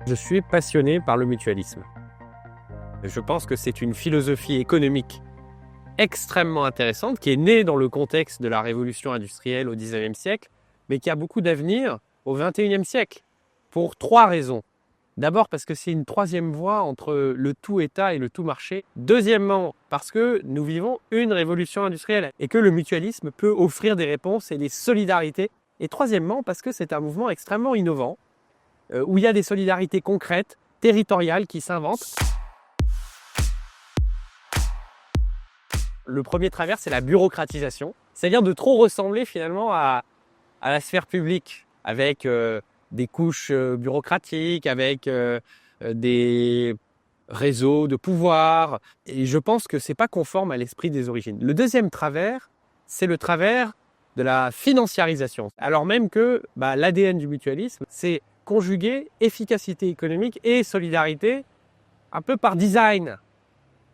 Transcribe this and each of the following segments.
Je suis passionné par le mutualisme. Je pense que c'est une philosophie économique extrêmement intéressante qui est née dans le contexte de la révolution industrielle au XIXe siècle, mais qui a beaucoup d'avenir au XXIe siècle, pour 3 raisons. D'abord parce que c'est une troisième voie entre le tout État et le tout marché. Deuxièmement, parce que nous vivons une révolution industrielle et que le mutualisme peut offrir des réponses et des solidarités. Et troisièmement, parce que c'est un mouvement extrêmement innovant, où il y a des solidarités concrètes, territoriales qui s'inventent. Le premier travers, c'est la bureaucratisation, c'est-à-dire de trop ressembler finalement à la sphère publique, avec des couches bureaucratiques, avec des réseaux de pouvoir. Et je pense que ce n'est pas conforme à l'esprit des origines. Le deuxième travers, c'est le travers de la financiarisation. Alors même que l'ADN du mutualisme, c'est conjuguer efficacité économique et solidarité un peu par design,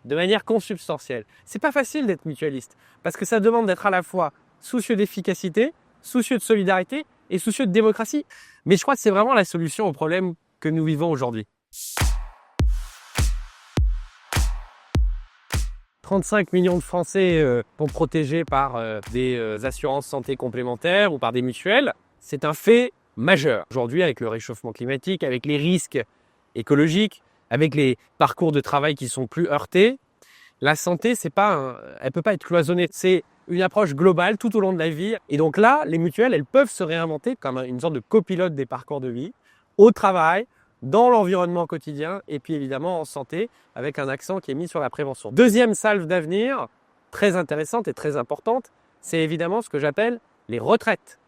de manière consubstantielle. C'est pas facile d'être mutualiste, parce que ça demande d'être à la fois soucieux d'efficacité, soucieux de solidarité et soucieux de démocratie. Mais je crois que c'est vraiment la solution au problème que nous vivons aujourd'hui. 35 millions de Français sont protégés par des assurances santé complémentaires ou par des mutuelles. C'est un fait majeur. Aujourd'hui, avec le réchauffement climatique, avec les risques écologiques, avec les parcours de travail qui sont plus heurtés, la santé, elle peut pas être cloisonnée. C'est une approche globale tout au long de la vie. Et donc là, les mutuelles, elles peuvent se réinventer comme une sorte de copilote des parcours de vie, au travail, dans l'environnement quotidien, et puis évidemment en santé, avec un accent qui est mis sur la prévention. Deuxième salve d'avenir, très intéressante et très importante, c'est évidemment ce que j'appelle les retraites.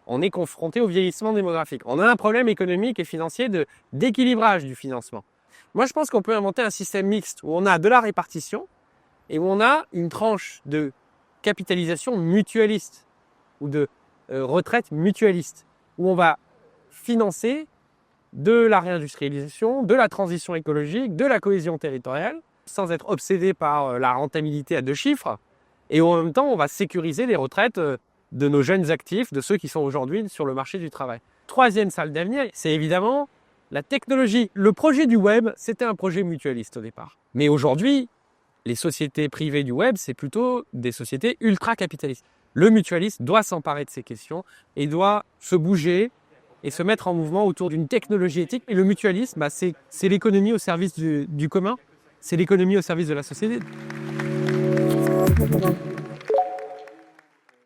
On est confronté au vieillissement démographique. On a un problème économique et financier d'équilibrage du financement. Moi, je pense qu'on peut inventer un système mixte où on a de la répartition et où on a une tranche de capitalisation mutualiste ou de retraite mutualiste, où on va financer de la réindustrialisation, de la transition écologique, de la cohésion territoriale, sans être obsédé par la rentabilité à 2 chiffres. Et en même temps, on va sécuriser les retraites de nos jeunes actifs, de ceux qui sont aujourd'hui sur le marché du travail. Troisième salle d'avenir, c'est évidemment la technologie. Le projet du web, c'était un projet mutualiste au départ. Mais aujourd'hui, les sociétés privées du web, c'est plutôt des sociétés ultra-capitalistes. Le mutualiste doit s'emparer de ces questions et doit se bouger et se mettre en mouvement autour d'une technologie éthique. Et le mutualisme, c'est l'économie au service du commun, c'est l'économie au service de la société.